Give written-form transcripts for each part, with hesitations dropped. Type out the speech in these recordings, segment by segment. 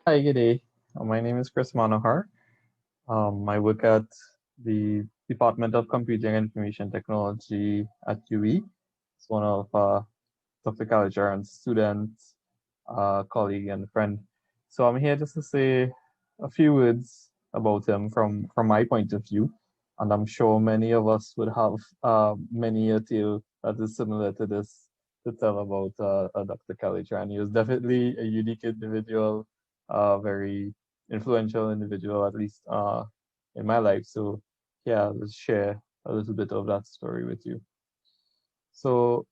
Hi, good day. My name is Chris Manohar. I work at the Department of Computing and Information Technology at UE. It's one of Dr. Kalicharan's students, colleague, and friend. So I'm here just to say a few words about him from my point of view, and I'm sure many of us would have many a tale that is similar to this to tell about Dr. Kalicharan. He was definitely a unique individual, very influential individual, at least in my life. So yeah, let's share a little bit of that story with you. So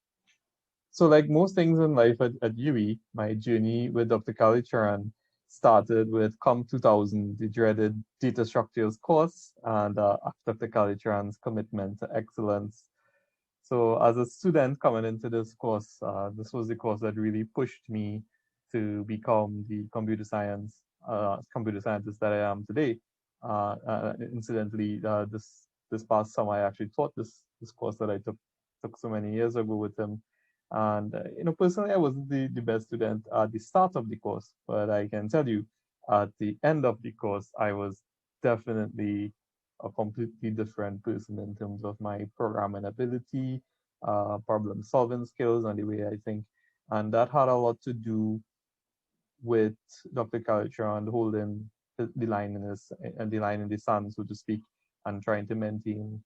so, like most things in life at UE, my journey with Dr. Kalicharan started with COM 2000, the dreaded data structures course, and after Dr. Kalicharan's commitment to excellence. So, as a student coming into this course, this was the course that really pushed me to become the computer scientist that I am today. Incidentally, this past summer, I actually taught this course that I took so many years ago with him. And personally, I wasn't the best student at the start of the course, but I can tell you, at the end of the course, I was definitely a completely different person in terms of my programming ability, problem solving skills, and the way I think. And that had a lot to do with Dr. Kalicharan holding the line in his and the line in the sand, so to speak, and trying to maintain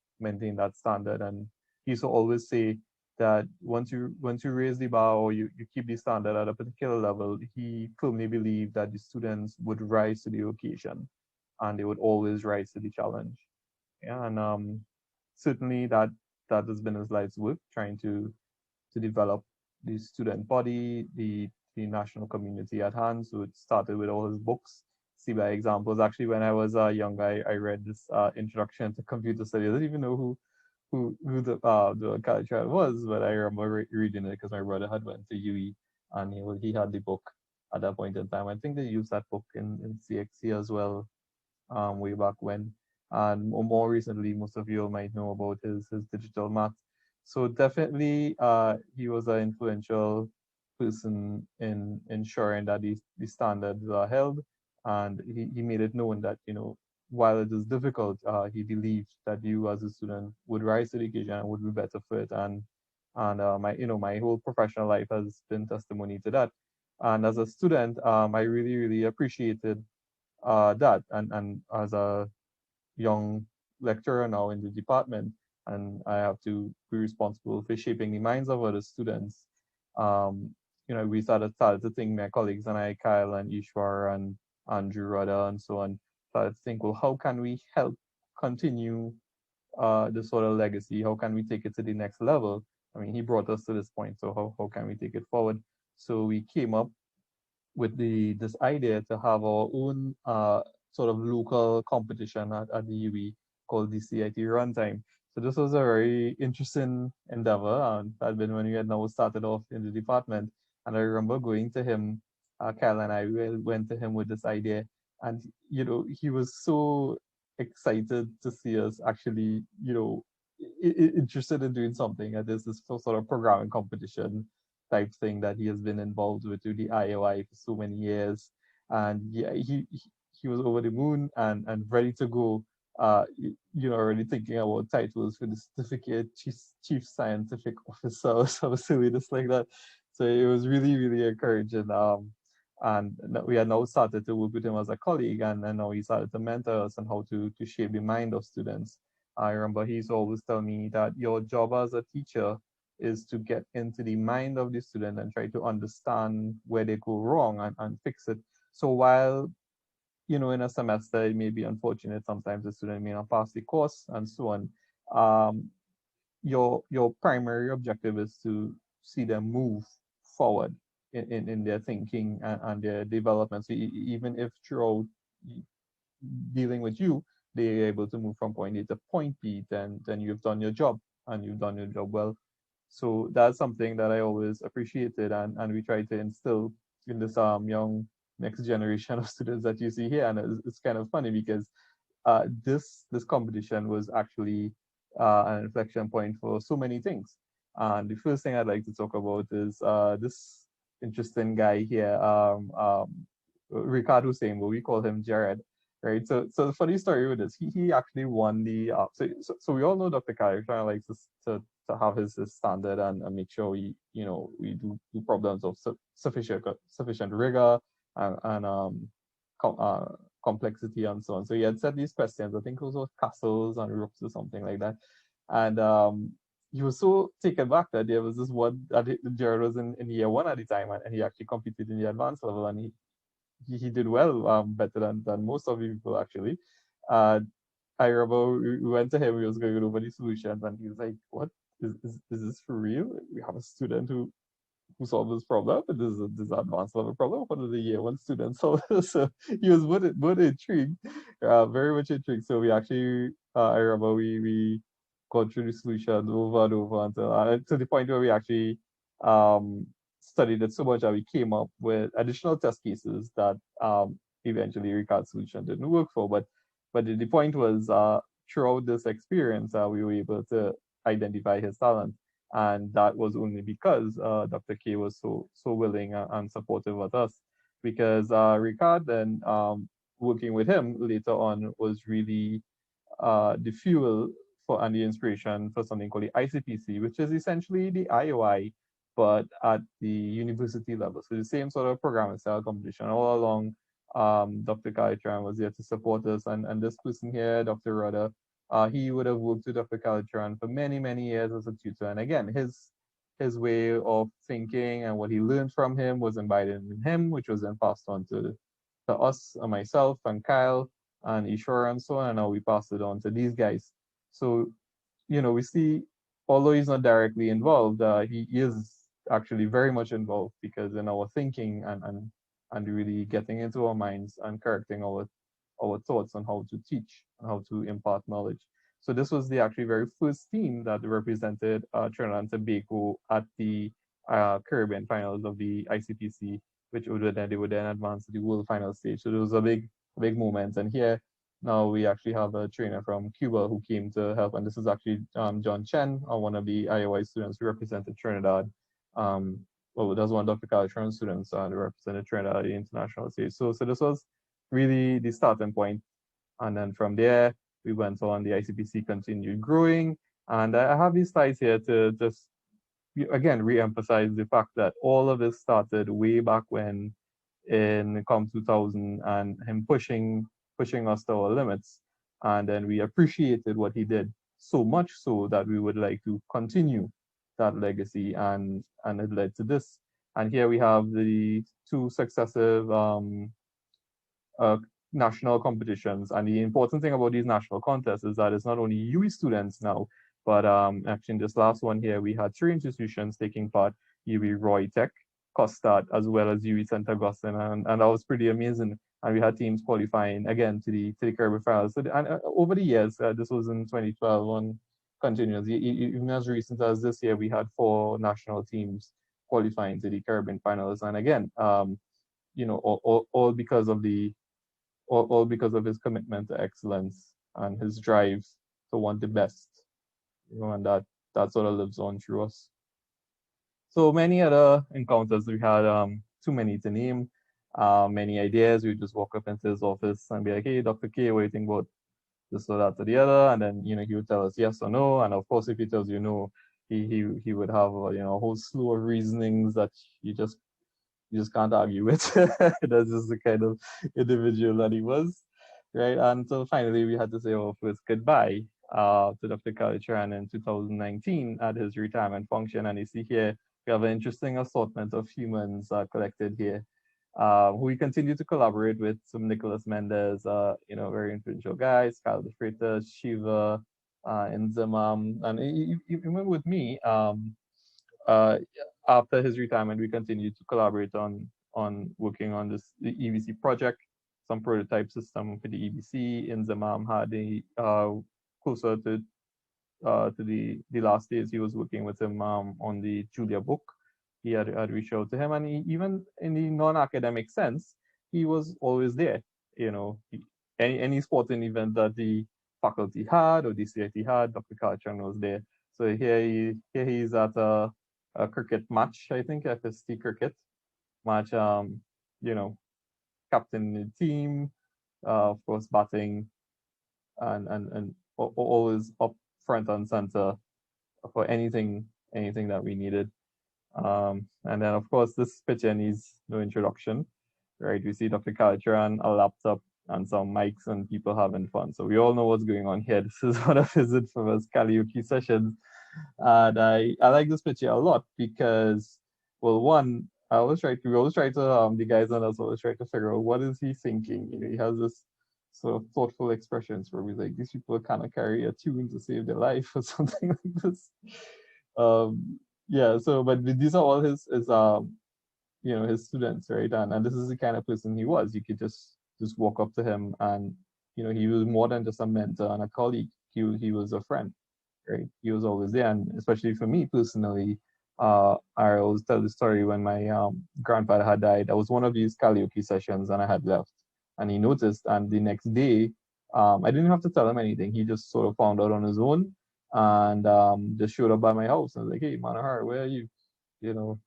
that standard. And he used to always say that once you raise the bar or you keep the standard at a particular level, he firmly believed that the students would rise to the occasion and they would always rise to the challenge. Yeah, and certainly that has been his life's work, trying to develop the student body, the national community at hand. So it started with all his books. See by examples. Actually, when I was young, I read this introduction to computer studies. I didn't even know who the character was, but I remember reading it because my brother had went to UE and he had the book at that point in time. I think they used that book in CXC as well, way back when. And more recently, most of you might know about his digital math. So definitely, he was an influential person in ensuring that the standards are held, and he made it known that while it is difficult, he believed that you as a student would rise to the occasion and would be better for it. And my whole professional life has been testimony to that. And as a student, I really appreciated that. And as a young lecturer now in the department, and I have to be responsible for shaping the minds of other students. We started to think, my colleagues and I, Kyle and Ishwar and Andrew Rudder and so on, started to think, well, how can we help continue this sort of legacy? How can we take it to the next level? I mean, he brought us to this point, so how can we take it forward? So we came up with this idea to have our own sort of local competition at the UB called the CIT Runtime. So this was a very interesting endeavor, and that had been when we had now started off in the department. And I remember going to him, Kyle and I went to him with this idea, and he was so excited to see us actually, interested in doing something. And this sort of programming competition type thing that he has been involved with the IOI for so many years. And yeah, he was over the moon and ready to go. Already thinking about titles for the certificate, chief scientific officer or something silly just like that. So it was really encouraging. And we had now started to work with him as a colleague, and now he started to mentor us on how to shape the mind of students. I remember he's always tell me that your job as a teacher is to get into the mind of the student and try to understand where they go wrong and fix it. So while in a semester it may be unfortunate sometimes the student may not pass the course and so on, um, your primary objective is to see them move forward in their thinking and their development. So even if throughout dealing with you, they're able to move from point A to point B, then you've done your job and you've done your job well. So that's something that I always appreciated, and we try to instill in this young next generation of students that you see here. And it's kind of funny because this competition was actually an inflection point for so many things. And the first thing I'd like to talk about is this interesting guy here. Ricard Hussein, but we call him Jared, right? So the funny story with this, he actually won the so we all know Dr. Kalicharan likes to have his standard and make sure we do problems of sufficient rigor and com, uh, complexity and so on. So he had set these questions. I think it was castles and rooks or something like that, and he was so taken back that there was this one that Jared was in year one at the time, and he actually competed in the advanced level, and he did well, better than most of the people actually. Uh, I remember we went to him, we was going over the solutions, and he was like, "What is this for real? We have a student who solved this problem, and this is an advanced level problem. What did the year one student solve?" So he was more intrigued, very much intrigued. So we actually, I remember we gone through the solution over and over until to the point where we actually um, studied it so much that we came up with additional test cases that eventually Ricard's solution didn't work for. But the point was, throughout this experience, we were able to identify his talent, and that was only because Dr. K was so willing and supportive with us. Because Ricard then working with him later on was really the fuel for and the inspiration for something called the ICPC, which is essentially the IOI, but at the university level. So the same sort of program style competition all along. Dr. Kalicharan was there to support us, and this person here, Dr. Rudder, he would have worked with Dr. Kalicharan for many years as a tutor. And again, his way of thinking and what he learned from him was embedded in him, which was then passed on to us, and myself and Kyle and Ishwar and so on, and now we pass it on to these guys. So, we see, although he's not directly involved, he is actually very much involved because in our thinking and really getting into our minds and correcting our thoughts on how to teach and how to impart knowledge. So this was the actually very first team that represented Trinidad and Tobago at the Caribbean finals of the ICPC, which they would then advance to the world final stage. So it was a big moment. And here now we actually have a trainer from Cuba who came to help, and this is actually John Chen, one of the IOI students who represented Trinidad. Um, well, that's one of Dr. Kalicharan's students who represented Trinidad at the international stage. So this was really the starting point. And then from there, we went on, the ICPC continued growing. And I have these slides here to just, again, re-emphasize the fact that all of this started way back when in COM 2000 and him pushing us to our limits. And then we appreciated what he did so much so that we would like to continue that legacy, and it led to this. And here we have the two successive uh, national competitions. And the important thing about these national contests is that it's not only UE students now, but actually in this last one here, we had three institutions taking part: UE Roy Tech, Costard, as well as UE St. Augustine, and that was pretty amazing. And we had teams qualifying again to the Caribbean finals. So, and over the years, this was in 2012 on continuous. Even as recent as this year, we had four national teams qualifying to the Caribbean finals. And again, all because of all because of his commitment to excellence and his drive to want the best, and that sort of lives on through us. So many other encounters we had, too many to name, many ideas. We just walk up into his office and be like, "Hey, Dr. K, what do you think about this or that or the other?" And then he would tell us yes or no. And of course, if he tells you no, he would have a whole slew of reasonings that you just can't argue with. That's just the kind of individual that he was, right? And so finally, we had to say our first goodbye to Dr. Kalicharan in 2019 at his retirement function. And you see here, we have an interesting assortment of humans collected here. Who we continue to collaborate with, some Nicholas Mendez, very influential guys, Kyle De Freitas, Shiva, Inzamam, and even with me, uh, after his retirement, we continued to collaborate on working on this the EVC project, some prototype system for the EVC. In Zamam had a closer to the last days he was working with him on the Julia book. He had reached out to him, and even in the non-academic sense, he was always there. Any sporting event that the faculty had or the CIT had, Dr. Kalicharan was there. So here he's at a cricket match, I think, FST cricket match. You know, captain the team, of course, batting and always up front and center for anything that we needed. And then, of course, this picture needs no introduction, right? We see Dr. Kalicharan, a laptop, and some mics and people having fun. So we all know what's going on here. This is one of his infamous karaoke sessions. And I like this picture a lot because, well, one, we always try to, the guys on us always try to figure out what is he thinking. You know, he has this sort of thoughtful expressions where he's like, these people kind of carry a tune to save their life or something like this. Yeah, so, but these are all his students, right? And this is the kind of person he was. You could just walk up to him and, he was more than just a mentor and a colleague. He was a friend, right? He was always there. And especially for me personally, I always tell the story when my grandfather had died. I was one of these karaoke sessions and I had left. And he noticed. And the next day, I didn't have to tell him anything. He just sort of found out on his own and just showed up by my house. And I was like, hey, Manohar, where are you?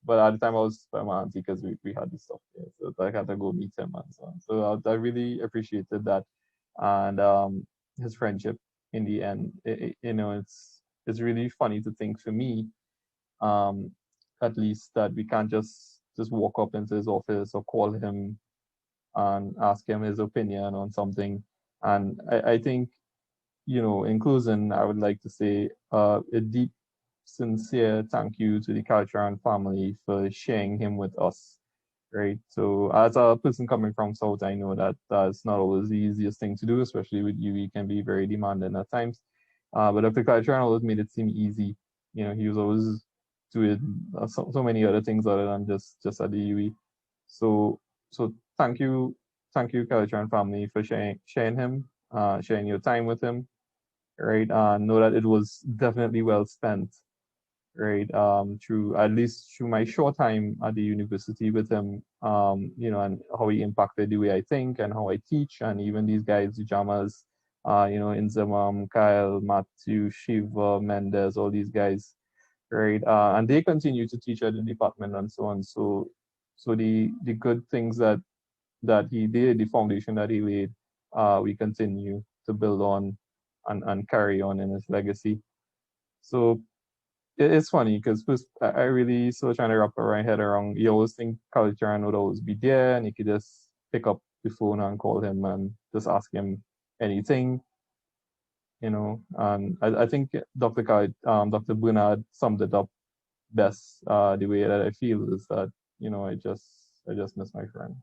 But at the time I was by my auntie because we had this stuff there. So I had to go meet him and so on. So I really appreciated that. And his friendship in the end, it's really funny to think for me, um, at least that we can't just walk up into his office or call him and ask him his opinion on something. And I think, in closing, I would like to say a deep, sincere thank you to the Kalicharan family for sharing him with us. Right. So as a person coming from South, I know that that's not always the easiest thing to do, especially with you. He can be very demanding at times. But Dr. Kalicharan always made it seem easy. He was always doing so many other things other than just at the UE. So so thank you, Kalicharan family, for sharing him, sharing your time with him. Right. Know that it was definitely well spent, right? Through at least through my short time at the university with him, and how he impacted the way I think and how I teach, and even these guys, the Jamas, Inzamam, Kyle, Matthew, Shiva, Mendez, all these guys, right? And they continue to teach at the department and so on. So the good things that he did, the foundation that he laid, we continue to build on and carry on in his legacy. So it's funny because I really still trying to wrap my head around. You always think Kalicharan would always be there, and you could just pick up the phone and call him and just ask him anything, And I think Dr. Bernard summed it up best. The way that I feel is that I just miss my friend.